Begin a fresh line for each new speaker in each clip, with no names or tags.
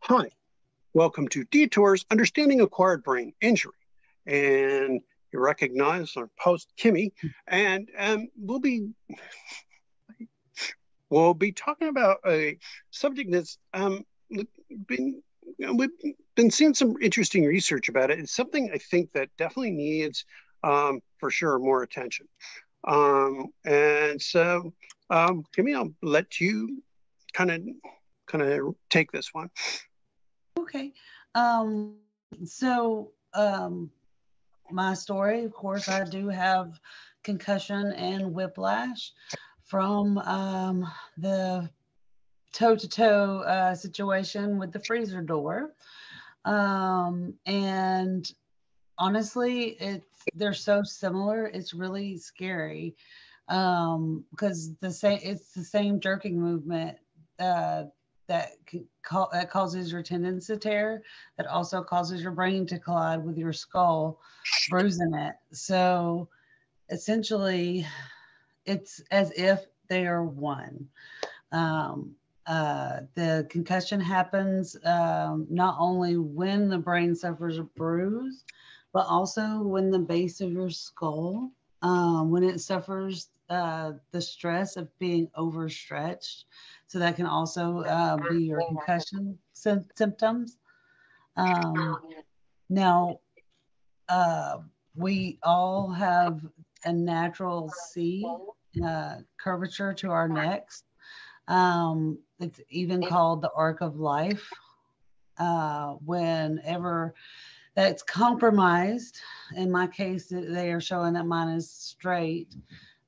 Hi, welcome to Detours Understanding Acquired Brain Injury. And you recognize our host, Kimmy, and we'll be talking about a subject that's been we've been seeing some interesting research about it. It's something I think that definitely needs for sure more attention. Kimmy, I'll let you kind of take this one.
Okay. Um, so my story, of course, I do have concussion and whiplash from the toe-to-toe situation with the freezer door. And honestly, they're so similar. It's really scary because it's the same jerking movement uh, that causes your tendons to tear, that also causes your brain to collide with your skull, bruising it. So essentially, it's as if they are one. Um, the concussion happens not only when the brain suffers a bruise, but also when the base of your skull, when it suffers the stress of being overstretched. So that can also be your concussion symptoms. Um, now, uh, we all have a natural C curvature to our necks. It's even called the arc of life. Whenever that's compromised, in my case, they are showing that mine is straight.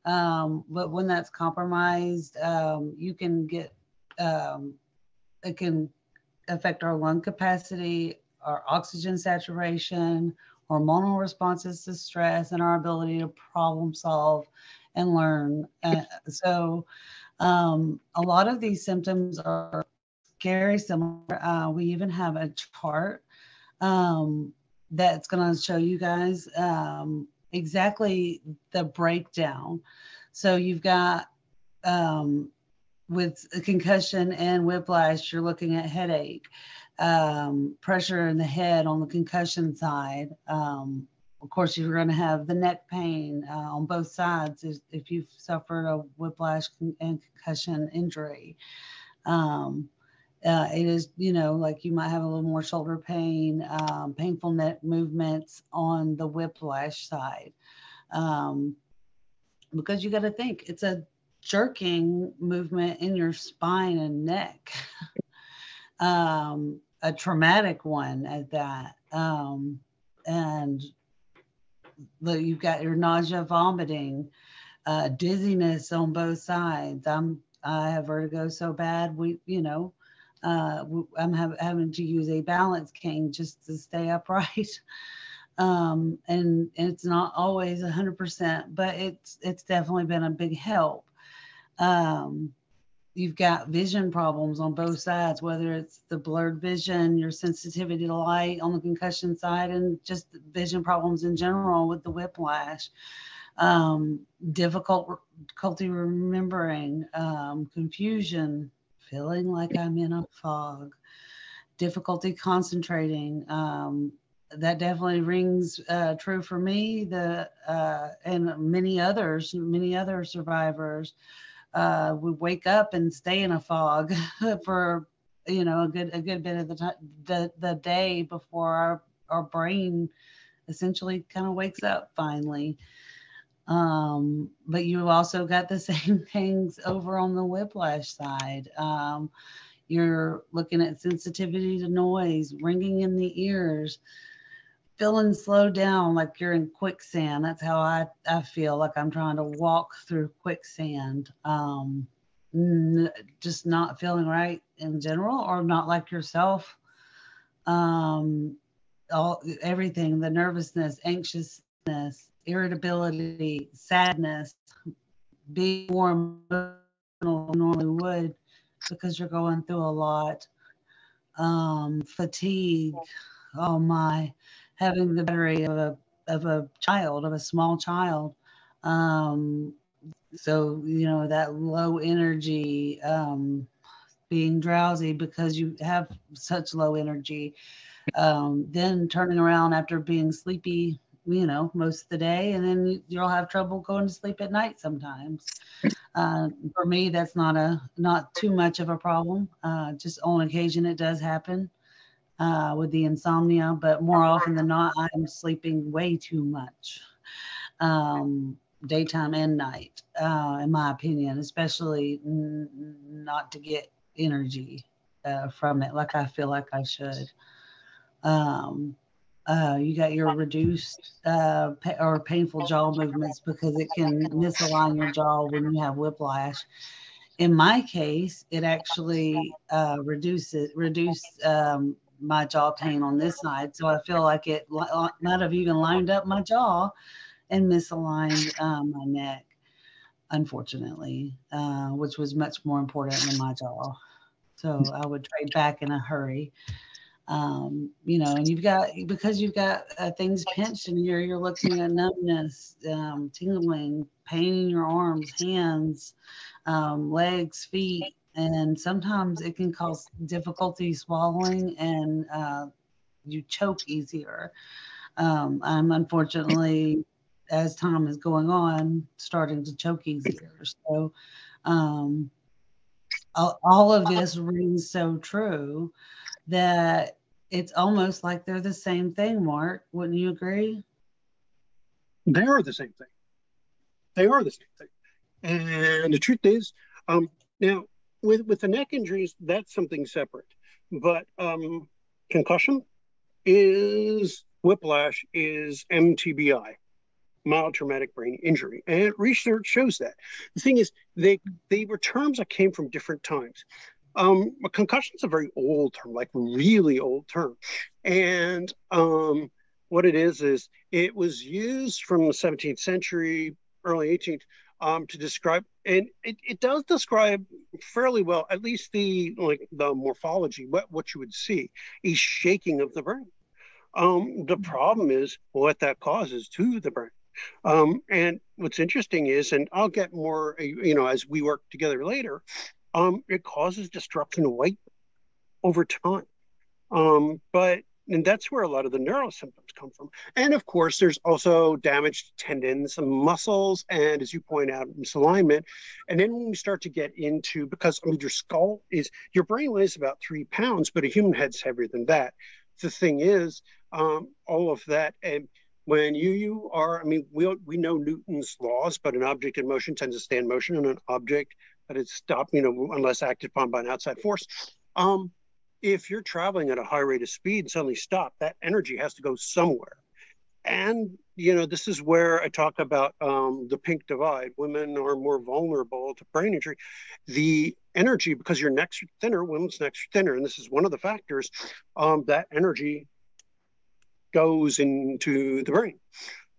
But when that's compromised, you can get, um, it can affect our lung capacity, our oxygen saturation, hormonal responses to stress, and our ability to problem solve and learn. A lot of these symptoms are scary similar. We even have a chart that's going to show you guys exactly the breakdown. So you've got with a concussion and whiplash, you're looking at headache, pressure in the head on the concussion side. Of course, you're going to have the neck pain on both sides if you've suffered a whiplash and concussion injury. Um, it is, like you might have a little more shoulder pain, painful neck movements on the whiplash side. Um, because you got to think it's a jerking movement in your spine and neck, a traumatic one at that. And you've got your nausea, vomiting, dizziness on both sides. I have vertigo so bad having to use a balance cane just to stay upright. And it's not always 100%, but it's definitely been a big help. Um, you've got vision problems on both sides, whether it's the blurred vision, your sensitivity to light on the concussion side, and just vision problems in general with the whiplash. Um, difficulty remembering, confusion, feeling like I'm in a fog, difficulty concentrating. That definitely rings true for me. The and many other survivors would wake up and stay in a fog for a good bit of the day before our brain essentially kind of wakes up finally. But you also got the same things over on the whiplash side. You're looking at sensitivity to noise, ringing in the ears, feeling slowed down like you're in quicksand. That's how I feel like I'm trying to walk through quicksand. Just not feeling right in general, or not like yourself. Everything, the nervousness, anxiousness, irritability, sadness, being more emotional than you normally would because you're going through a lot. Fatigue, oh my, having the battery of a small child. Um, so that low energy, being drowsy because you have such low energy. Then turning around after being sleepy, most of the day, and then you'll have trouble going to sleep at night sometimes. For me, that's not too much of a problem. Just on occasion, it does happen with the insomnia, but more often than not, I'm sleeping way too much, daytime and night, in my opinion, especially not to get energy from it like I feel like I should. Um, you got your reduced or painful jaw movements because it can misalign your jaw when you have whiplash. In my case, it actually reduced my jaw pain on this side. So I feel like it might have even lined up my jaw and misaligned my neck, unfortunately, which was much more important than my jaw. So I would trade back in a hurry. And because you've got things pinched in here, you're looking at numbness, tingling, pain in your arms, hands, legs, feet, and sometimes it can cause difficulty swallowing and you choke easier. I'm unfortunately, as time is going on, starting to choke easier. So, um, all of this rings so true that it's almost like they're the same thing, Mark. Wouldn't you agree?
They are the same thing. They are the same thing. And the truth is, now with the neck injuries, that's something separate. But concussion is whiplash is mTBI, mild traumatic brain injury, and research shows that. The thing is, they were terms that came from different times. A concussion is a very old term, like really old term, and what it is it was used from the 17th century, early 18th, to describe, and it does describe fairly well, at least the morphology, what you would see, a shaking of the brain. The problem is what that causes to the brain. And what's interesting is, and I'll get more, as we work together later, it causes destruction of weight over time. But and that's where a lot of the neural symptoms come from. And of course, there's also damaged tendons and muscles, and as you point out, misalignment. And then when we start to get into, because I mean, your brain weighs about 3 pounds, but a human head's heavier than that. The thing is, all of that, and when you are, I mean, we know Newton's laws, but an object in motion tends to stay in motion, and an object that is stopped, unless acted upon by an outside force. If you're traveling at a high rate of speed and suddenly stop, that energy has to go somewhere. And, this is where I talk about the pink divide. Women are more vulnerable to brain injury. The energy, because your necks are thinner, women's necks are thinner, and this is one of the factors, that energy goes into the brain.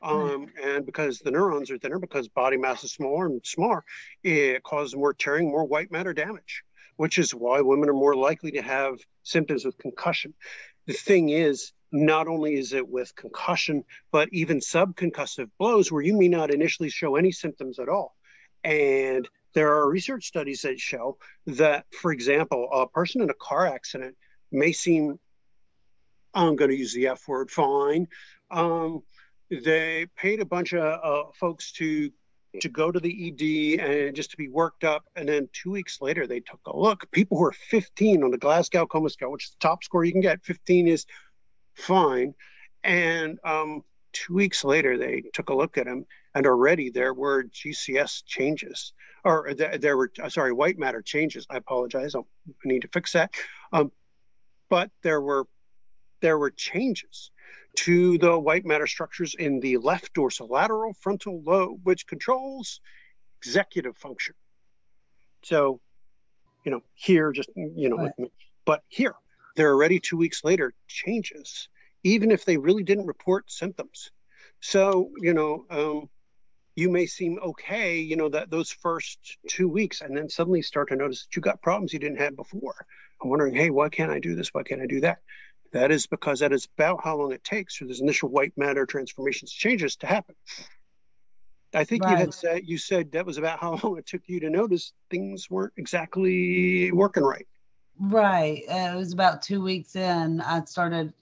And because the neurons are thinner, because body mass is smaller and smaller, it causes more tearing, more white matter damage, which is why women are more likely to have symptoms of concussion. The thing is, not only is it with concussion, but even subconcussive blows where you may not initially show any symptoms at all. And there are research studies that show that, for example, a person in a car accident may seem, I'm going to use the F word, fine. They paid a bunch of folks to go to the ED and just to be worked up. And then 2 weeks later, they took a look. People who are 15 on the Glasgow Coma Scale, which is the top score you can get, 15 is fine. And 2 weeks later, they took a look at him, and already there were GCS changes, or there were, sorry, white matter changes. I apologize. I need to fix that. But there were changes to the white matter structures in the left dorsolateral frontal lobe, which controls executive function. So, here, just,
Right.
but here, they're already 2 weeks later changes, even if they really didn't report symptoms. So, you may seem okay, that those first 2 weeks, and then suddenly start to notice that you got problems you didn't have before. I'm wondering, hey, why can't I do this? Why can't I do that? That is because that is about how long it takes for those initial white matter transformations changes to happen. I think
Right.
you said that was about how long it took you to notice things weren't exactly working right.
Right. It was about 2 weeks in, I started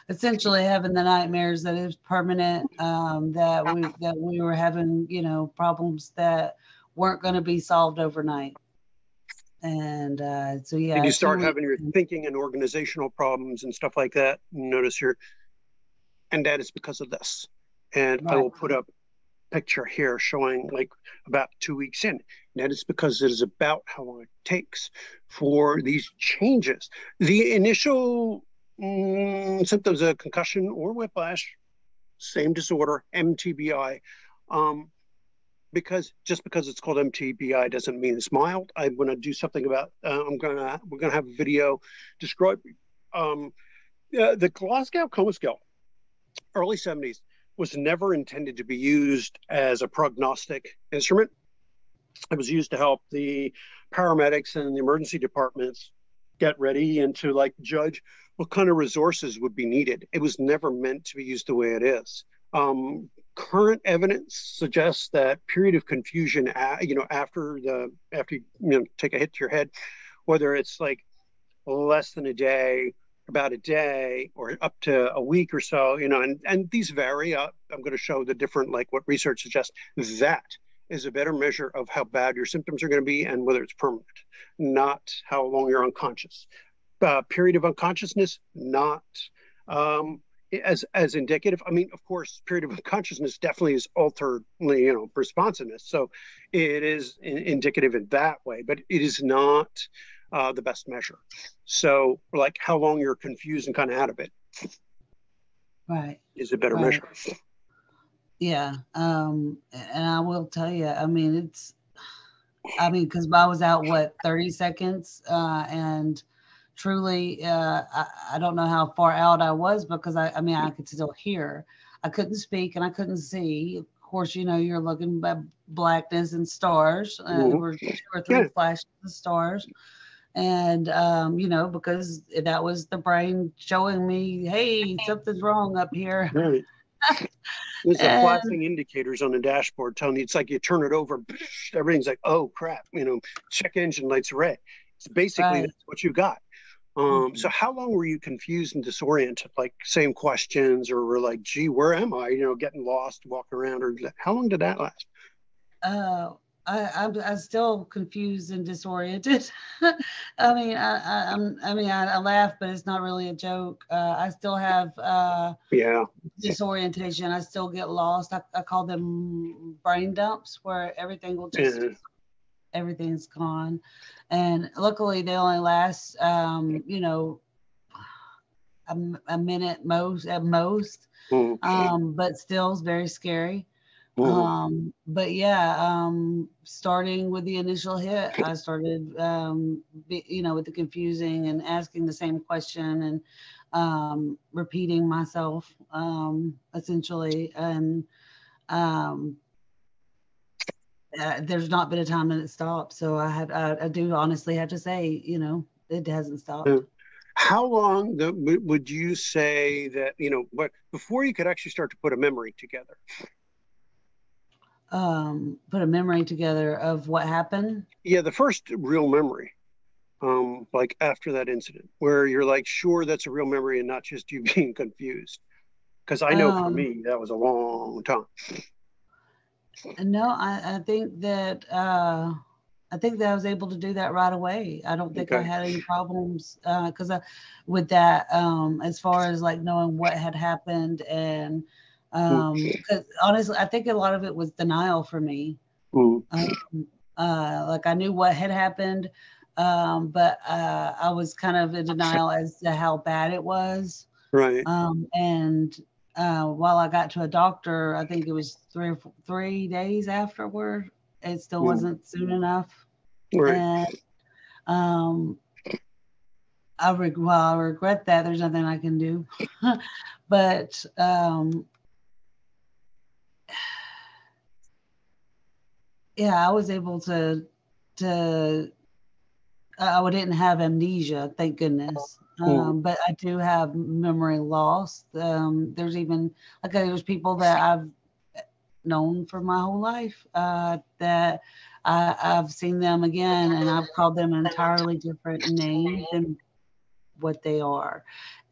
essentially having the nightmares that it was permanent, that we were having, problems that weren't going to be solved overnight. And so,
Did
yeah,
you
two
start
weeks.
having your thinking and organizational problems and stuff like that? Notice your, and that is because of this. And I
Right.
will put up a picture here showing like about 2 weeks in. And that is because it is about how long it takes for these changes. The initial symptoms of concussion or whiplash, same disorder, mTBI. Um, because just because it's called mTBI doesn't mean it's mild. I'm going to do something about. We're gonna have a video describing the Glasgow Coma Scale, early 70s, was never intended to be used as a prognostic instrument. It was used to help the paramedics and the emergency departments get ready and to like judge what kind of resources would be needed. It was never meant to be used the way it is. Current evidence suggests that period of confusion, after you take a hit to your head, whether it's like less than a day, about a day, or up to a week or so, and these vary. I'm going to show the different, like what research suggests. That is a better measure of how bad your symptoms are going to be and whether it's permanent, not how long you're unconscious. Period of unconsciousness, not as indicative. I mean, of course, period of unconsciousness definitely is altered, responsiveness. So it is indicative in that way, but it is not the best measure. So, like how long you're confused and kind of out of it
Right.
is a better
Right.
measure.
Yeah. And I will tell you, because I was out, what, 30 seconds? And truly, I don't know how far out I was because I could still hear. I couldn't speak and I couldn't see. Of course, you're looking at blackness and stars. There
Mm-hmm.
were two or three
Yeah.
flashes of stars. And, because that was the brain showing me, hey, something's wrong up here.
Right. There's the
And
flashing indicators on the dashboard telling you it's like you turn it over, everything's like, oh crap, check engine lights red. It's basically
right.
that's what you got. So how long were you confused and disoriented? Like same questions or were like, gee, where am I? Getting lost, walking around, or how long did that last?
Uh, I'm still confused and disoriented. I laugh, but it's not really a joke. I still have
Yeah.
disorientation. I still get lost. I call them brain dumps, where
Yeah.
everything's gone. And luckily, they only last, a minute most at most.
Mm-hmm.
But still, it's very scary.
Mm-hmm.
But yeah, starting with the initial hit, I started, with the confusing and asking the same question and repeating myself, essentially. And um, there's not been a time that it stopped. So I do honestly have to say, it hasn't
Yeah.
stopped.
How long would you say that, but before you could actually start to put a memory together?
Put a memory together of what happened.
Yeah, the first real memory, like after that incident, where you're like, sure, that's a real memory and not just you being confused. Because I know for
Um,
me, that was a long time.
no, I think that I was able to do that right away. I don't think I
Okay.
had any problems because with that, as far as like knowing what had happened. And
Mm,
because honestly, I think a lot of it was denial for me.
mm,
Um, like I knew what had happened, but I was kind of in denial as to how bad it was.
right.
And while I got to a doctor, I think it was 3 days afterward. It still
Mm,
wasn't soon enough,
right.
and um, I regret that. There's nothing I can do, but yeah, I was able to I didn't have amnesia, thank goodness.
Mm,
But I do have memory loss. There's even there's people that I've known for my whole life that I've seen them again, and I've called them an entirely different name than what they are.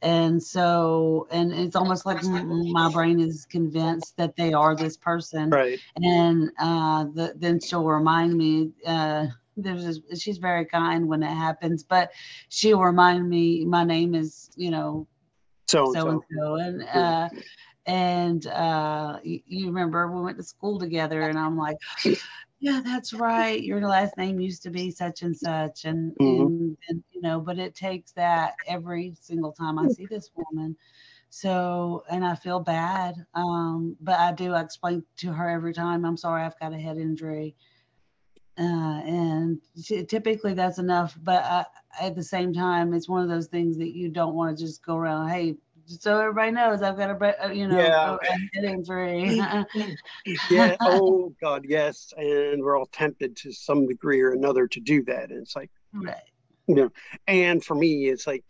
And so, and it's almost like my brain is convinced that they are this person.
Right.
And then she'll remind me, she's very kind when it happens, but she'll remind me my name is,
So and
so and
so.
so. And you remember we went to school together, and I'm like, yeah, that's right. Your last name used to be such and such,
Mhm.
and but it takes that every single time I see this woman. So, and I feel bad, but I explain to her every time, I'm sorry, I've got a head injury, and typically that's enough. But at the same time, it's one of those things that you don't want to just go around, hey. So everybody knows I've got
Yeah.
a head injury.
Yeah. Oh God, yes. And we're all tempted to some degree or another to do that. And it's like,
Right.
you know, and for me, it's like,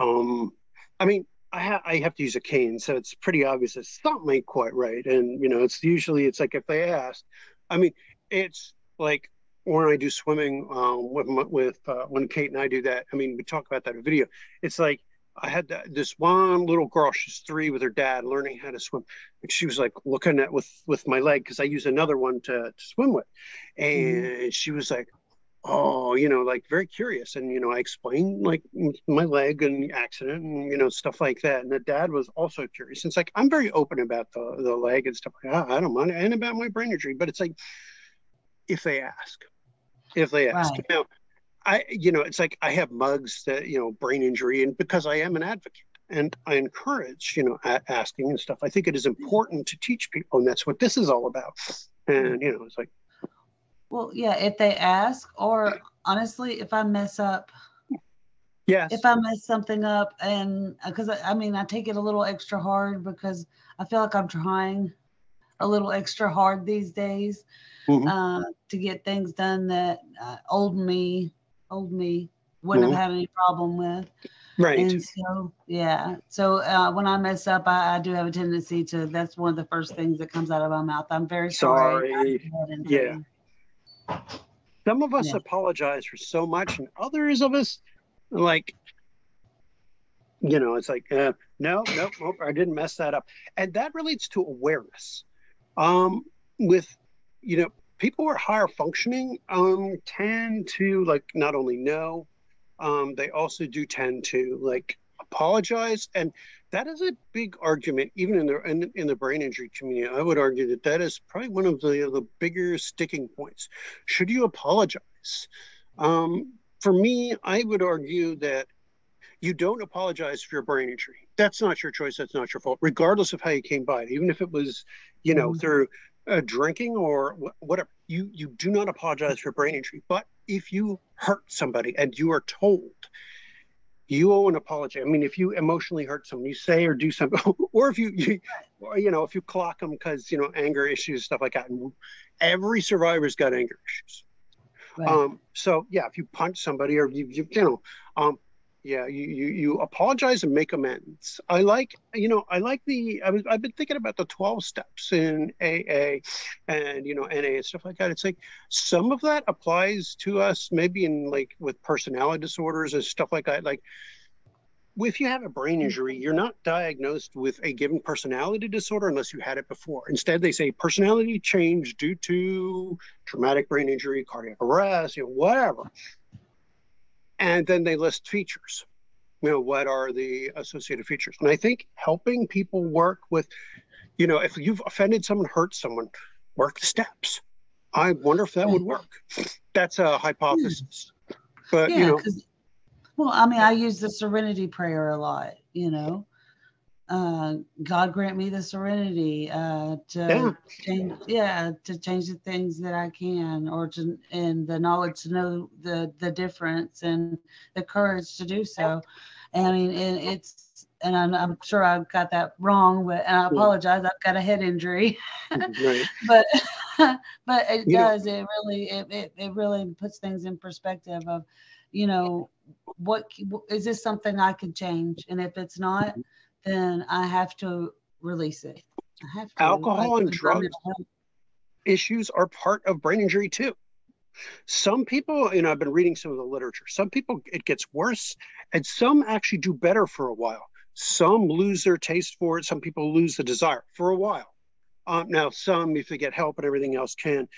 um, I mean, I have to use a cane, so it's pretty obvious that something ain't quite right. And it's usually it's like if they ask, I mean, it's like when I do swimming when Kate and I do that. I mean, we talk about that in video. It's like I had this one little girl. She's 3 with her dad learning how to swim, and she was like looking at with my leg because I use another one to swim with,
Mhm.
and she was like, oh, like very curious. And, I explained like my leg and the accident and, stuff like that. And the dad was also curious. It's like, I'm very open about the leg and stuff like that. I don't mind, and about my brain injury, but it's like, if they ask, if they ask,
Right.
it's like I have mugs that, brain injury, and because I am an advocate and I encourage, asking and stuff, I think it is important to teach people. And that's what this is all about. And, it's like,
Well, yeah, if they ask, or honestly, if
yes,
I mess something up, and because I mean, I take it a little extra hard because I feel like I'm trying a little extra hard these days
mm-hmm,
to get things done that old me wouldn't
mm-hmm,
have had any problem with.
right.
And so, yeah. So when I mess up, I do have a tendency to. That's one of the first things that comes out of my mouth. I'm very sorry. I
Sorry.
have a head
Yeah.
injury.
Some of us
Yeah.
apologize for so much, and others of us, like, it's like, no, nope, nope, I didn't mess that up. And that relates to awareness. Um, with, you know, people who are higher functioning tend to, like, not only know, they also do tend to, like, apologize. And that is a big argument, even in the brain injury community. I would argue that that is probably one of the bigger sticking points. Should you apologize? For me, I would argue that you don't apologize for your brain injury. That's not your choice. That's not your fault, regardless of how you came by it. Even if it was,
Mhm.
through drinking or whatever. You do not apologize for brain injury. But if you hurt somebody and you are told you owe an apology. I mean, if you emotionally hurt someone, you say or do something, or if if you clock them because anger issues, stuff like that. And every survivor's got anger issues.
Right.
So yeah, if you punch somebody or yeah, you apologize and make amends. I've been thinking about the 12 steps in AA and NA and stuff like that. It's like some of that applies to us maybe in like with personality disorders and stuff like that. Like if you have a brain injury, you're not diagnosed with a given personality disorder unless you had it before. Instead, they say personality change due to traumatic brain injury, cardiac arrest, whatever. And then they list features. What are the associated features? And I think helping people work with, if you've offended someone, hurt someone, work the steps. I wonder if that would
Right.
work. That's a hypothesis. But,
Yeah. Because, well, I mean, I use the serenity prayer a lot, God grant me the serenity
yeah,
to change the things that I can, and the knowledge to know the difference, and the courage to do so. And I mean, and I'm sure I've got that wrong, and I apologize. I've got a head injury,
right.
but but it
You know,
does. It really puts things in perspective of, you know, what is this something I can change, and if it's not, then I have to release it. I have to, like
alcohol and
with my
drugs
mental health.
issues are part of brain injury too. Some people, I've been reading some of the literature. Some people, it gets worse, and some actually do better for a while. Some lose their taste for it. Some people lose the desire for a while. Now, some, if they get help and everything else, can.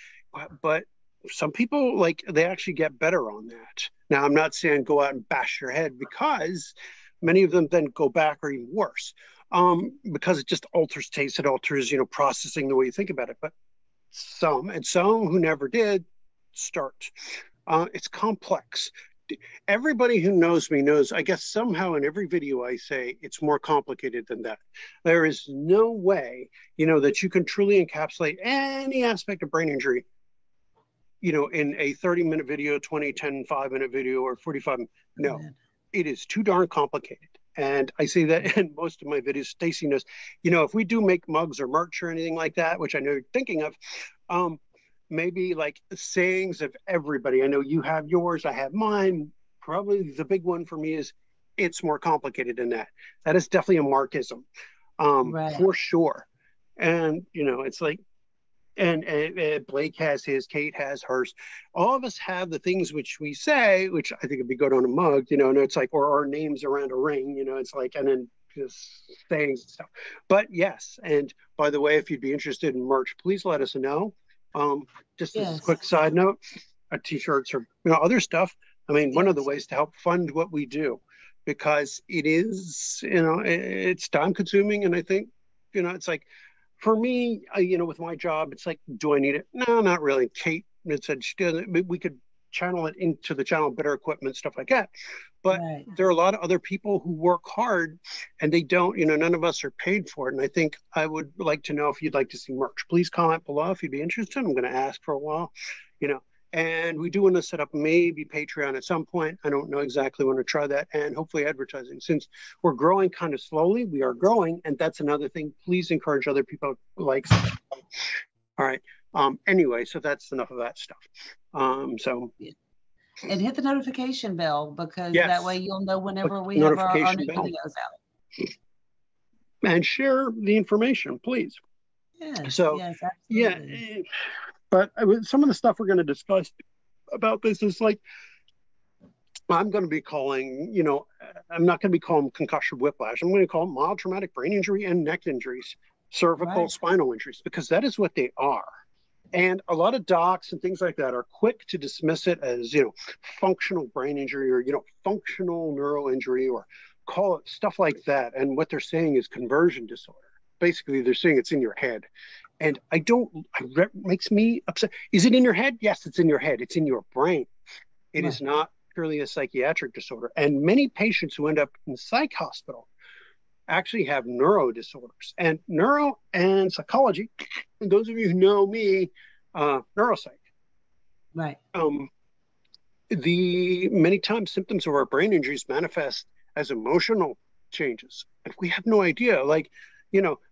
But some people, like, they actually get better on that. Now, I'm not saying go out and bash your head, because many of them then go back or even worse, because it just alters taste. It alters, processing the way you think about it. But some who never did start. It's complex. Everybody who knows me knows, I guess somehow in every video I say it's more complicated than that. There is no way, that you can truly encapsulate any aspect of brain injury, in a 30-minute video, 20, 10, 5-minute video, or 45. No, it is too darn complicated. And I say that in most of my videos. Stacy knows, if we do make mugs or merch or anything like that, which I know you're thinking of, maybe like sayings of everybody. I know you have yours, I have mine. Probably the big one for me is it's more complicated than that. That is definitely a Markism, for sure. And, it's like, and Blake has his, Kate has hers. All of us have the things which we say, which I think would be good on a mug, and it's like, or our names around a ring, it's like, and then just sayings and stuff. But yes, and by the way, if you'd be interested in merch, please let us know. Just as a quick side note, t-shirts or other stuff. I mean, one of the ways to help fund what we do, because it is, it's time consuming, and I think, it's like, for me, with my job, it's like, do I need it? No, not really. Kate said she doesn't. We could channel it into the channel, better equipment, stuff like that. But there are a lot of other people who work hard, and they don't, none of us are paid for it. And I think I would like to know if you'd like to see merch. Please comment below if you'd be interested. I'm going to ask for a while, and we do want to set up maybe Patreon at some point. I don't know exactly when to try that, and hopefully advertising. Since we're growing kind of slowly, we are growing, and that's another thing. Please encourage other people to like. All right. Anyway, so that's enough of that stuff.
And hit the notification bell, because that way you'll know whenever we have our new videos out.
And share the information, please.
Yes,
absolutely. But some of the stuff we're going to discuss about this is like, I'm going to be calling, I'm not going to be calling concussion whiplash. I'm going to call them mild traumatic brain injury and neck injuries, cervical spinal injuries, because that is what they are. And a lot of docs and things like that are quick to dismiss it as, functional brain injury, or, functional neural injury, or call it stuff like that. And what they're saying is conversion disorder. Basically, they're saying it's in your head. And it makes me upset. Is it in your head? Yes, it's in your head. It's in your brain. It is not purely a psychiatric disorder. And many patients who end up in psych hospital actually have neuro disorders. And neuro and psychology, and those of you who know me, neuropsych.
Right.
The many times symptoms of our brain injuries manifest as emotional changes. And we have no idea, like,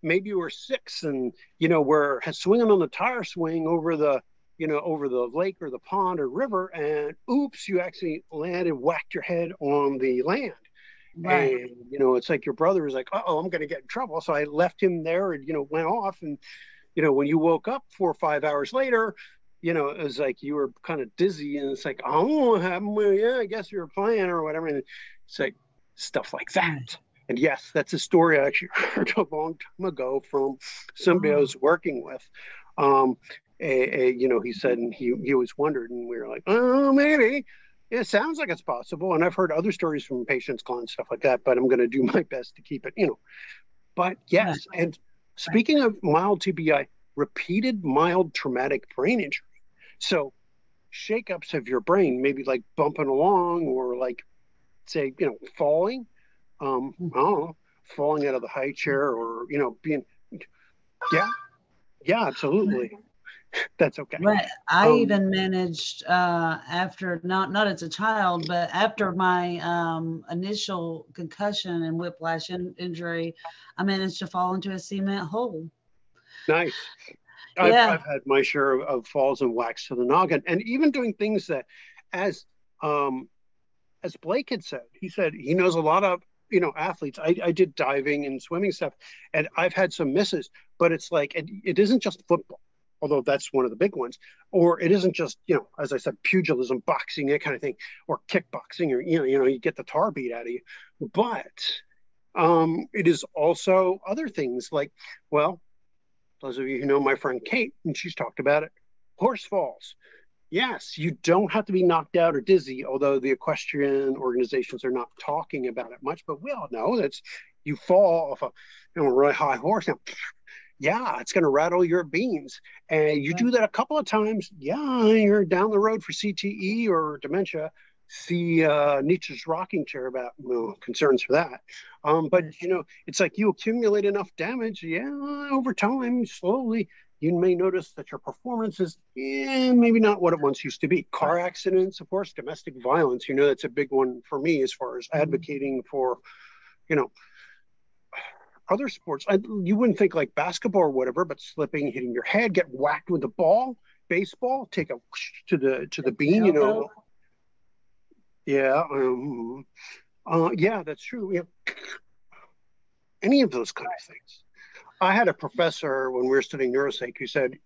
maybe we're 6 and, we're swinging on the tire swing over the, over the lake or the pond or river, and oops, you actually landed and whacked your head on the land. Right. And, it's like your brother was like, uh-oh, I'm going to get in trouble. So I left him there and, went off. And, when you woke up 4 or 5 hours later, it was like you were kind of dizzy, and it's like, oh, what happened? Well, yeah, I guess you were playing or whatever. And it's like stuff like that. And yes, that's a story I actually heard a long time ago from somebody I was working with. He said, and he always wondered, and we were like, oh, maybe. It sounds like it's possible. And I've heard other stories from patients, clients, stuff like that, but I'm going to do my best to keep it, But yes, and speaking of mild TBI, repeated mild traumatic brain injury. So shakeups of your brain, maybe like bumping along, or like, say, falling. I don't know, falling out of the high chair, or, being, yeah, absolutely. That's okay.
Right. I even managed after, not as a child, but after my initial concussion and whiplash injury, I managed to fall into a cement hole.
Nice. I've had my share of falls and whacks to the noggin, and even doing things that, as Blake had said, he said he knows a lot of athletes. I did diving and swimming stuff, and I've had some misses, but it's like, it isn't just football although that's one of the big ones. Or it isn't just, as I said, pugilism, boxing, that kind of thing, or kickboxing, or, you get the tar beat out of you. But it is also other things like, well, those of you who know my friend Kate, and she's talked about it, horse falls. Yes, you don't have to be knocked out or dizzy, although the equestrian organizations are not talking about it much. But we all know that you fall off a really high horse. Now, yeah, it's going to rattle your beans. And you do that a couple of times, yeah, you're down the road for CTE or dementia. See Nietzsche's rocking chair about concerns for that. But, it's like you accumulate enough damage, yeah, over time, slowly, you may notice that your performance is maybe not what it once used to be. Car accidents, of course, domestic violence, that's a big one for me as far as advocating for, other sports. You wouldn't think like basketball or whatever, but slipping, hitting your head, get whacked with the ball, baseball, take a to the bean, Yeah, yeah, that's true. Yeah. Any of those kind of things. I had a professor when we were studying neuropsych who said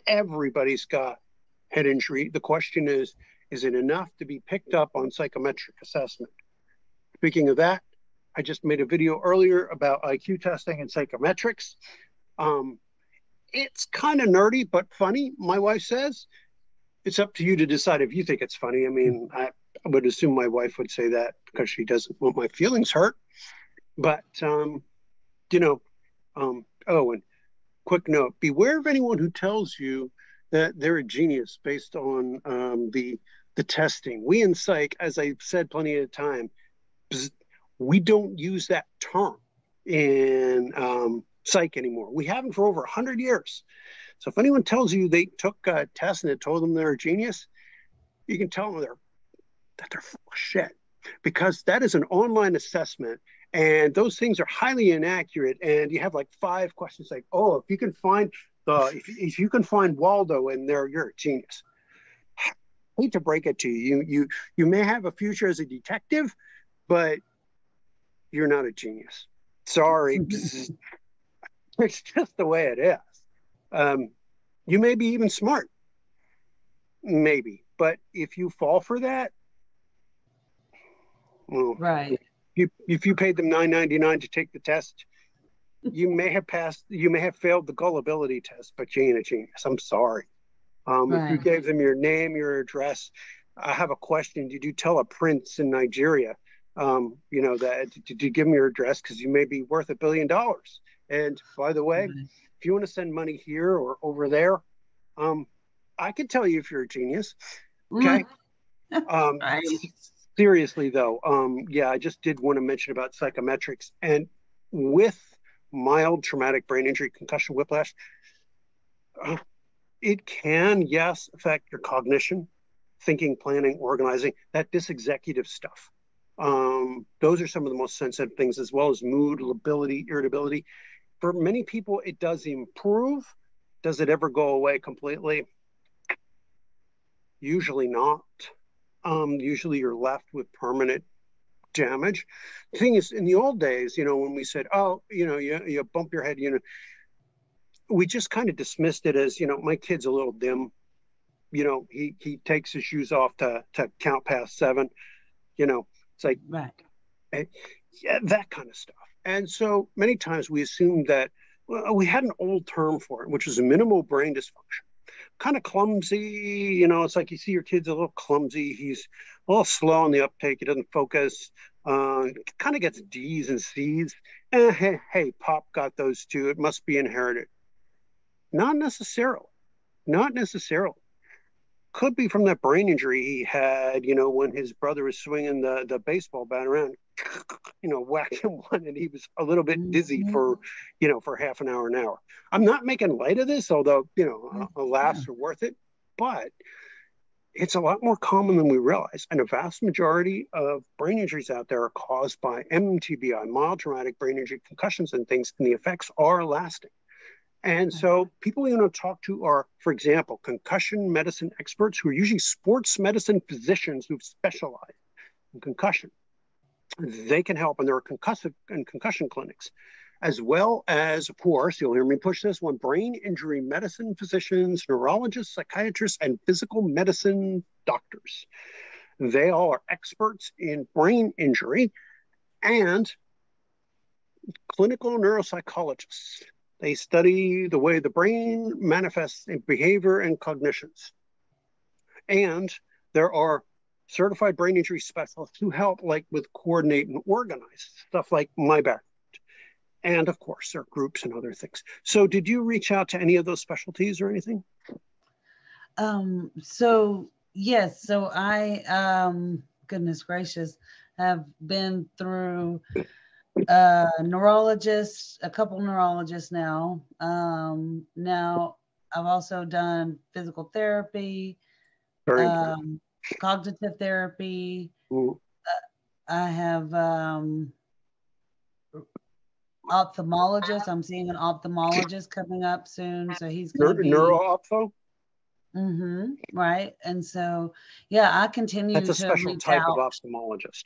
everybody's got head injury. The question is it enough to be picked up on psychometric assessment? Speaking of that, I just made a video earlier about IQ testing and psychometrics. It's kind of nerdy, but funny. My wife says it's up to you to decide if you think it's funny. I mean, I would assume my wife would say that because she doesn't want my feelings hurt. But, oh, and quick note, beware of anyone who tells you that they're a genius based on the testing. We in psych, as I've said plenty of time, we don't use that term in psych anymore. We haven't for over 100 years. So if anyone tells you they took a test and it told them they're a genius, you can tell them that they're full of shit, because that is an online assessment and those things are highly inaccurate. And you have like 5 questions like, oh, if you can find if you can find Waldo in there, you're a genius. I hate to break it to you. You may have a future as a detective, but you're not a genius. Sorry. It's just the way it is. You may be even smart, maybe, but if you fall for that, well,
right.
If you paid them $9.99 to take the test, you may have passed, you may have failed the gullibility test, but you ain't a genius. I'm sorry. If you gave them your name, your address, I have a question. Did you tell a prince in Nigeria, that did you give them your address? Because you may be worth $1 billion. And by the way, if you want to send money here or over there, I can tell you if you're a genius. Okay.
Right.
Seriously though, yeah, I just did want to mention about psychometrics, and with mild traumatic brain injury, concussion, whiplash, it can, yes, affect your cognition, thinking, planning, organizing, that dysexecutive stuff. Those are some of the most sensitive things, as well as mood, lability, irritability. For many people, it does improve. Does it ever go away completely? Usually not. Usually you're left with permanent damage. The thing is, in the old days, when we said, oh, you bump your head, we just kind of dismissed it as, my kid's a little dim. He takes his shoes off to count past 7. It's like,
right.
Yeah, that kind of stuff. And so many times we assumed that, well, we had an old term for it, which was a minimal brain dysfunction. Kind of clumsy, it's like you see your kid's a little clumsy. He's a little slow on the uptake. He doesn't focus. Kind of gets D's and C's. Hey, Pop got those too. It must be inherited. Not necessarily. Not necessarily. Could be from that brain injury he had, when his brother was swinging the baseball bat around, whacked him one, and he was a little bit dizzy for half an hour. I'm not making light of this, although, laughs are worth it, but it's a lot more common than we realize. And a vast majority of brain injuries out there are caused by mTBI, mild traumatic brain injury, concussions and things, and the effects are lasting. And so people you want to talk to are, for example, concussion medicine experts who are usually sports medicine physicians who've specialized in concussion. They can help, and there are concussive and concussion clinics. as well as, of course, you'll hear me push this one, brain injury medicine physicians, neurologists, psychiatrists, and physical medicine doctors. They all are experts in brain injury and clinical neuropsychologists. They study the way the brain manifests in behavior and cognitions. And there are certified brain injury specialists who help like with coordinate and organize stuff like my background. And of course, there are groups and other things. So did you reach out to any of those specialties or anything?
So yes, so I goodness gracious, have been through neurologists, a couple neurologists now. Now I've also done physical therapy,
Very important.
cognitive therapy.
Mm.
I have ophthalmologist. I'm seeing an ophthalmologist coming up soon, so he's going to be
Neuro-ophtho?
right. And so, yeah, I
That's
continue
a
to
special
reach
type of
out.
ophthalmologist.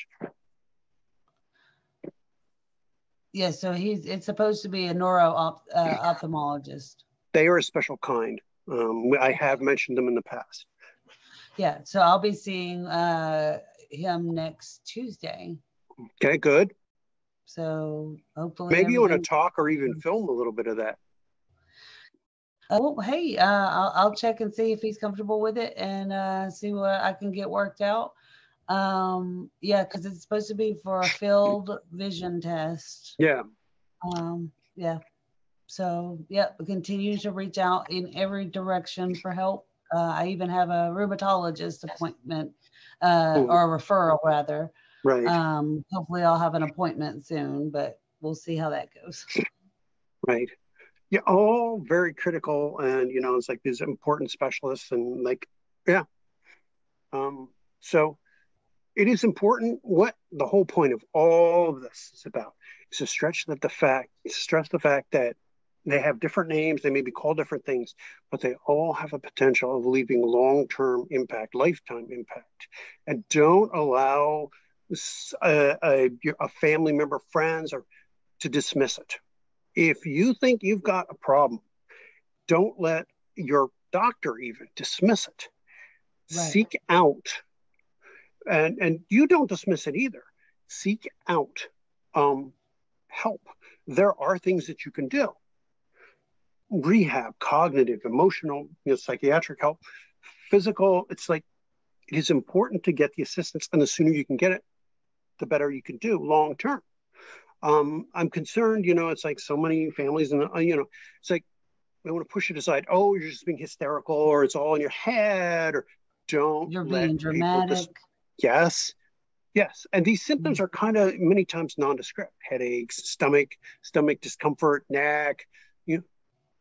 Yeah, so it's supposed to be a ophthalmologist.
They are a special kind. I have mentioned them in the past.
Yeah, so I'll be seeing him next Tuesday.
Okay, good.
So hopefully
Maybe you want to
everything.
talk or even film a little bit of that.
Oh, hey, I'll check and see if he's comfortable with it and see what I can get worked out. Yeah, because it's supposed to be for a field vision test.
Yeah.
Yeah. So, yeah, continue to reach out in every direction for help. I even have a rheumatologist appointment or a referral rather.
Right.
Hopefully, I'll have an appointment soon, but we'll see how that goes.
Right. Yeah, all very critical, and it's like these important specialists, and like, yeah. So it is important. What the whole point of all of this is about is to stress the fact that they have different names, they may be called different things, but they all have a potential of leaving long-term impact, lifetime impact, and don't allow a family member, friends, or to dismiss it. If you think you've got a problem, don't let your doctor even dismiss it.
Right.
Seek out, and you don't dismiss it either. Seek out help. There are things that you can do. Rehab, cognitive, emotional, psychiatric help, physical. It's like it is important to get the assistance, and the sooner you can get it, the better you can do long term. I'm concerned, it's like so many families, and it's like they want to push it aside. Oh, you're just being hysterical, or it's all in your head, or don't
You're
let
being
people
dramatic.
Yes, yes. And these symptoms are kind of many times nondescript: headaches, stomach discomfort, neck. You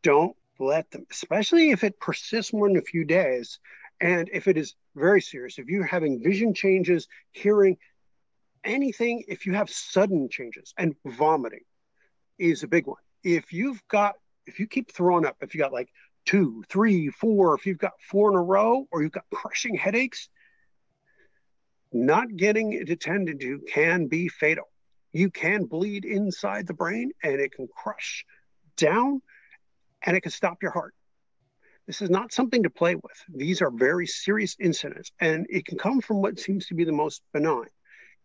don't let them, especially if it persists more than a few days, and if it is very serious. If you're having vision changes, hearing, anything, if you have sudden changes, and vomiting is a big one. If you keep throwing up, if you got like 2, 3, 4, if you've got 4 in a row, or you've got crushing headaches, not getting it attended to can be fatal. You can bleed inside the brain, and it can crush down, and it can stop your heart. This is not something to play with. These are very serious incidents, and it can come from what seems to be the most benign.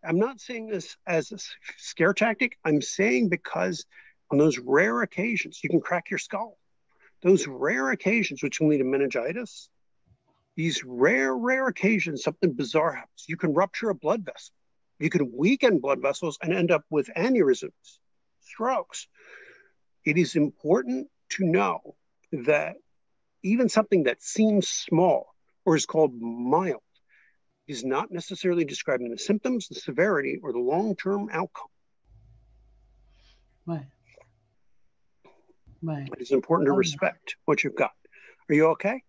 I'm not saying this as a scare tactic. I'm saying because on those rare occasions, you can crack your skull. Those rare occasions, which can lead to meningitis, these rare occasions, something bizarre happens. You can rupture a blood vessel. You can weaken blood vessels and end up with aneurysms, strokes. It is important to know that even something that seems small or is called mild is not necessarily describing the symptoms, the severity, or the long-term outcome.
Right. Right.
It is important to
Oh, yeah.
respect what you've got. Are you okay?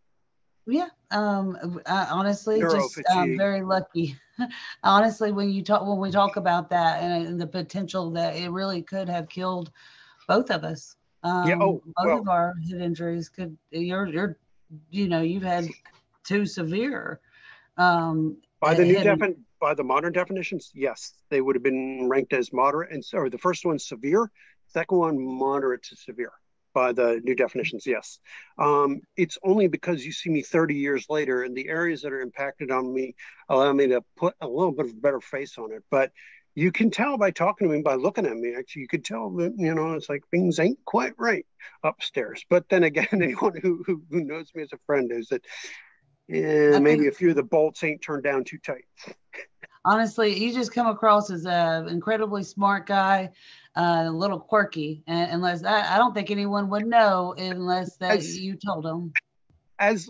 Yeah. I honestly
Neuro
just
fatigue.
very lucky. Honestly, when we talk about that and the potential that it really could have killed both of us.
Yeah. Oh,
Both
well,
of our head injuries could. You've had two severe head.
by the modern definitions, yes, they would have been ranked as moderate, and or the first one's severe. Second one, moderate to severe by the new definitions, yes. It's only because you see me 30 years later and the areas that are impacted on me allow me to put a little bit of a better face on it. But you can tell by talking to me, by looking at me, actually, you could tell that, it's like things ain't quite right upstairs. But then again, anyone who knows me as a friend knows that maybe a few of the bolts ain't turned down too tight.
Honestly, you just come across as an incredibly smart guy, a little quirky, unless I don't think anyone would know unless that you told them.
As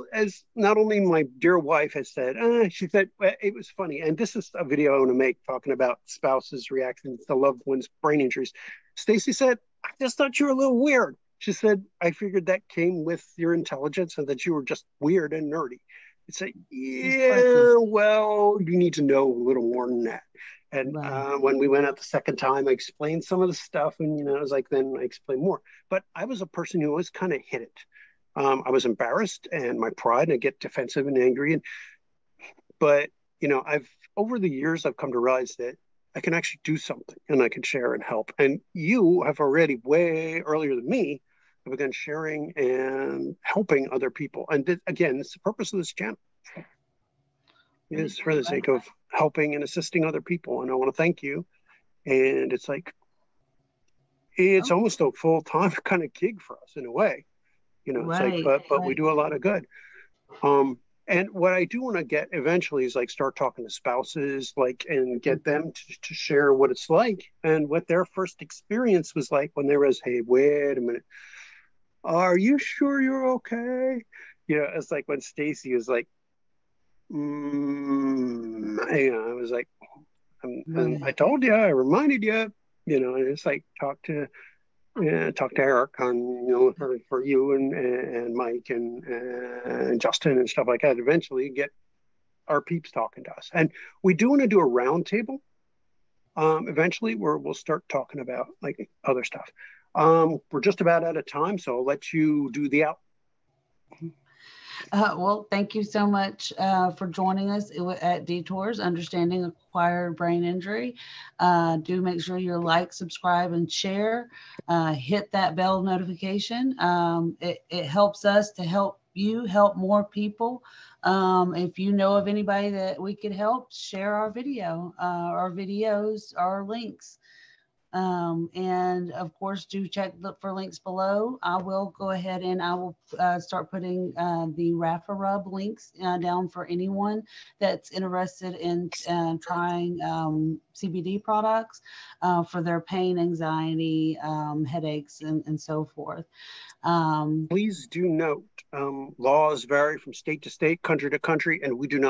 not only my dear wife has said, she said it was funny, and this is a video I want to make talking about spouses' reactions to loved ones' brain injuries. Stacy said, "I just thought you were a little weird." She said, "I figured that came with your intelligence and that you were just weird and nerdy." It's like, yeah, well, you need to know a little more than that. And when we went out the second time, I explained some of the stuff, and I was like, then I explained more. But I was a person who always kind of hid it. I was embarrassed, and my pride, and I get defensive and angry. But I've over the years I've come to realize that I can actually do something, and I can share and help. And you have already way earlier than me have begun sharing and helping other people. And again, it's the purpose of this channel. It is for the sake of helping and assisting other people, and I want to thank you. And it's like it's almost a full-time kind of gig for us in a way. It's like, but we do a lot of good. And what I do want to get eventually is like start talking to spouses, and get them to share what it's like and what their first experience was like when they was, hey, wait a minute, are you sure you're okay? It's like when Stacy was like, I was like, I told you, I reminded you, and it's like talk to Eric on, for you and Mike and Justin and stuff like that. Eventually get our peeps talking to us. And we do want to do a round table eventually where we'll start talking about like other stuff. We're just about out of time, so I'll let you do the out.
Well, thank you so much for joining us at Detours, Understanding Acquired Brain Injury. Do make sure you like, subscribe, and share. Hit that bell notification. It helps us to help you help more people. If you know of anybody that we could help, share our video, our videos, our links. And of course, do look for links below. I will go ahead and I will start putting the Rafa Rub links down for anyone that's interested in trying CBD products for their pain, anxiety, headaches, and so forth.
Please do note, laws vary from state to state, country to country, and we do not